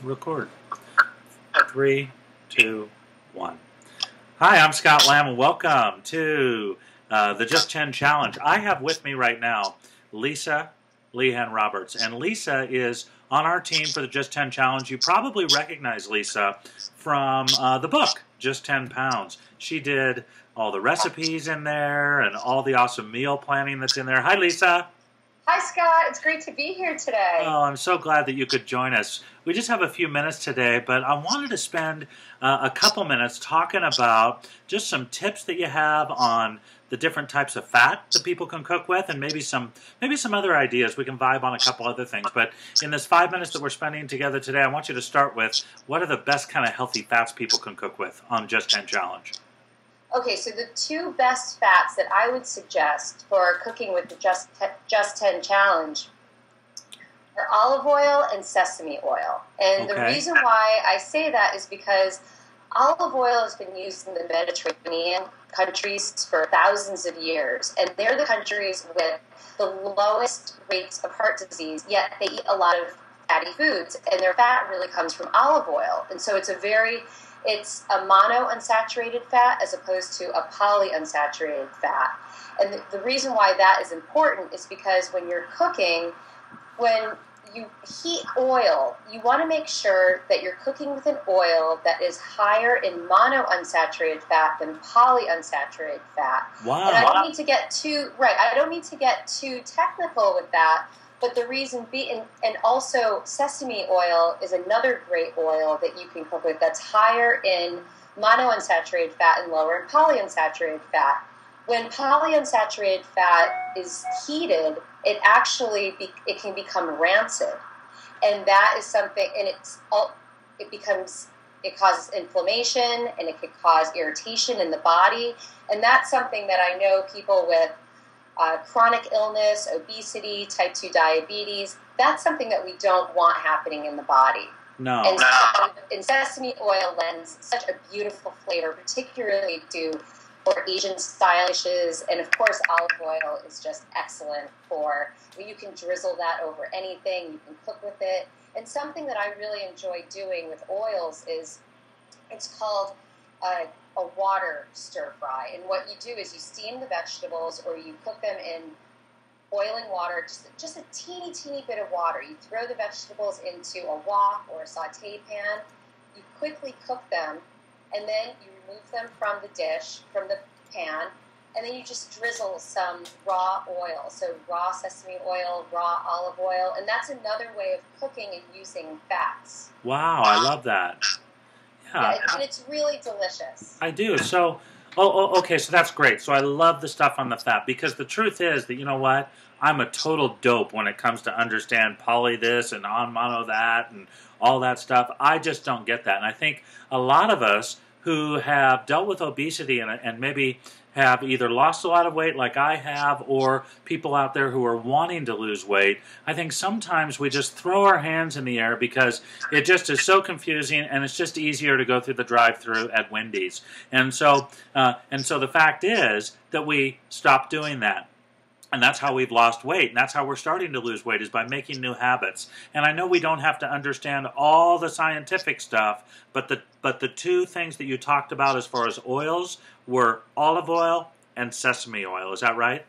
Record. 3, 2, 1. Hi, I'm Scott Lamb, and welcome to the Just 10 Challenge. I have with me right now Lisa Lehan Roberts, and Lisa is on our team for the Just 10 Challenge. You probably recognize Lisa from the book, Just 10 Pounds. She did all the recipes in there and all the awesome meal planning that's in there. Hi, Lisa. Hi, Scott. It's great to be here today. Oh, I'm so glad that you could join us. We just have a few minutes today, but I wanted to spend a couple minutes talking about just some tips that you have on the different types of fat that people can cook with, and maybe some other ideas. We can vibe on a couple other things. But in this 5 minutes that we're spending together today, I want you to start with what are the best kind of healthy fats people can cook with on Just 10 Challenge. Okay, so the two best fats that I would suggest for cooking with the Just 10 Challenge are olive oil and sesame oil. And the reason why I say that is because olive oil has been used in the Mediterranean countries for thousands of years, and they're the countries with the lowest rates of heart disease, yet they eat a lot of fatty foods, and their fat really comes from olive oil. And so it's a monounsaturated fat as opposed to a polyunsaturated fat. And the reason why that is important is because when you're cooking, when you heat oil, you want to make sure that you're cooking with an oil that is higher in monounsaturated fat than polyunsaturated fat. Wow. And I don't need to get too technical with that. But the reason being, and also sesame oil is another great oil that you can cook with that's higher in monounsaturated fat and lower in polyunsaturated fat. When polyunsaturated fat is heated, it can become rancid, and that is something. And it causes inflammation, and it could cause irritation in the body, and that's something that I know people with chronic illness, obesity, type 2 diabetes, that's something that we don't want happening in the body. No. And sesame oil lends such a beautiful flavor, particularly to more Asian-style dishes. And, of course, olive oil is just excellent you can drizzle that over anything. You can cook with it. And something that I really enjoy doing with oils is it's called a water stir fry. And what you do is you steam the vegetables or you cook them in boiling water, just a teeny, teeny bit of water. You throw the vegetables into a wok or a saute pan. You quickly cook them, and then you remove them from the pan, and then you just drizzle some raw oil. So raw sesame oil, raw olive oil, and that's another way of cooking and using fats. Wow, I love that. Yeah, and it's really delicious. I do. So, okay, so that's great. So I love the stuff on the fat, because the truth is that, you know what, I'm a total dope when it comes to understand poly this and on mono that and all that stuff. I just don't get that. And I think a lot of us who have dealt with obesity and maybe have either lost a lot of weight like I have, or people out there who are wanting to lose weight, I think sometimes we just throw our hands in the air because it just is so confusing, and it's just easier to go through the drive-thru at Wendy's. And so the fact is that we stop doing that. And that's how we've lost weight, and that's how we're starting to lose weight, is by making new habits. And I know we don't have to understand all the scientific stuff, but the two things that you talked about as far as oils were olive oil and sesame oil. Is that right?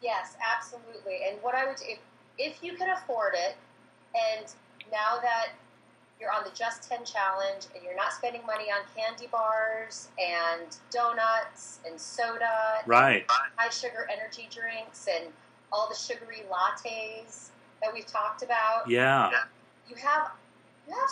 Yes, absolutely. And what I would do, if you can afford it, and now that you're on the Just 10 Challenge and you're not spending money on candy bars and donuts and soda, right, and high sugar energy drinks and all the sugary lattes that we've talked about, yeah, you have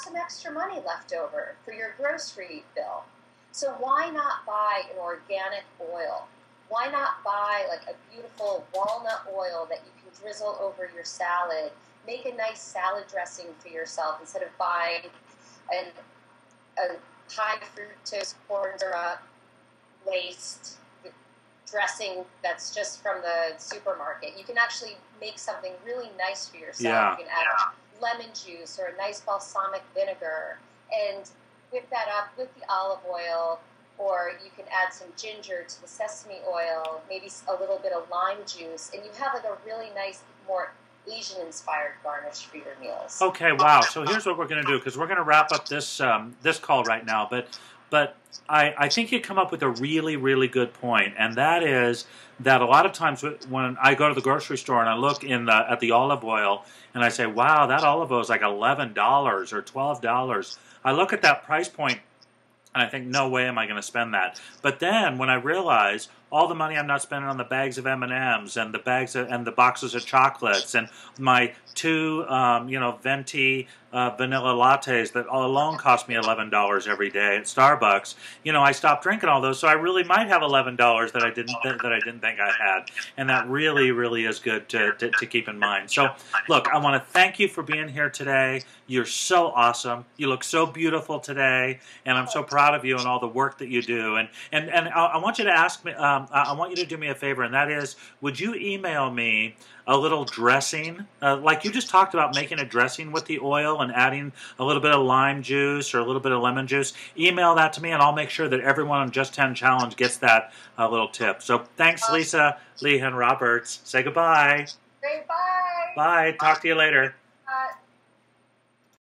some extra money left over for your grocery bill. So why not buy an organic oil? Why not buy like a beautiful walnut oil that you can drizzle over your salad? Make a nice salad dressing for yourself instead of buying a high fructose corn syrup laced dressing that's just from the supermarket. You can actually make something really nice for yourself. Yeah. You can add lemon juice or a nice balsamic vinegar and whip that up with the olive oil, or you can add some ginger to the sesame oil, maybe a little bit of lime juice, and you have like a really nice, more Asian-inspired garnish for your meals. Okay, wow. So here's what we're going to do, because we're going to wrap up this this call right now. But I think you come up with a really, really good point, and that is that a lot of times when I go to the grocery store and I look at the olive oil and I say, wow, that olive oil is like $11 or $12. I look at that price point and I think, no way am I going to spend that. But then when I realize all the money I'm not spending on the bags of M&Ms and and the boxes of chocolates and my two, venti vanilla lattes that alone cost me $11 every day at Starbucks, I stopped drinking all those, so I really might have $11 that I didn't think I had, and that really, really is good to keep in mind. So, look, I want to thank you for being here today. You're so awesome. You look so beautiful today, and I'm so proud of you and all the work that you do. And I want you to ask me. I want you to do me a favor, and that is, would you email me a little dressing, like you just talked about making a dressing with the oil and adding a little bit of lime juice or a little bit of lemon juice? Email that to me, and I'll make sure that everyone on Just 10 Challenge gets that little tip. So thanks, Lisa, Lehan Roberts. Say goodbye. Say bye. Bye. Talk to you later.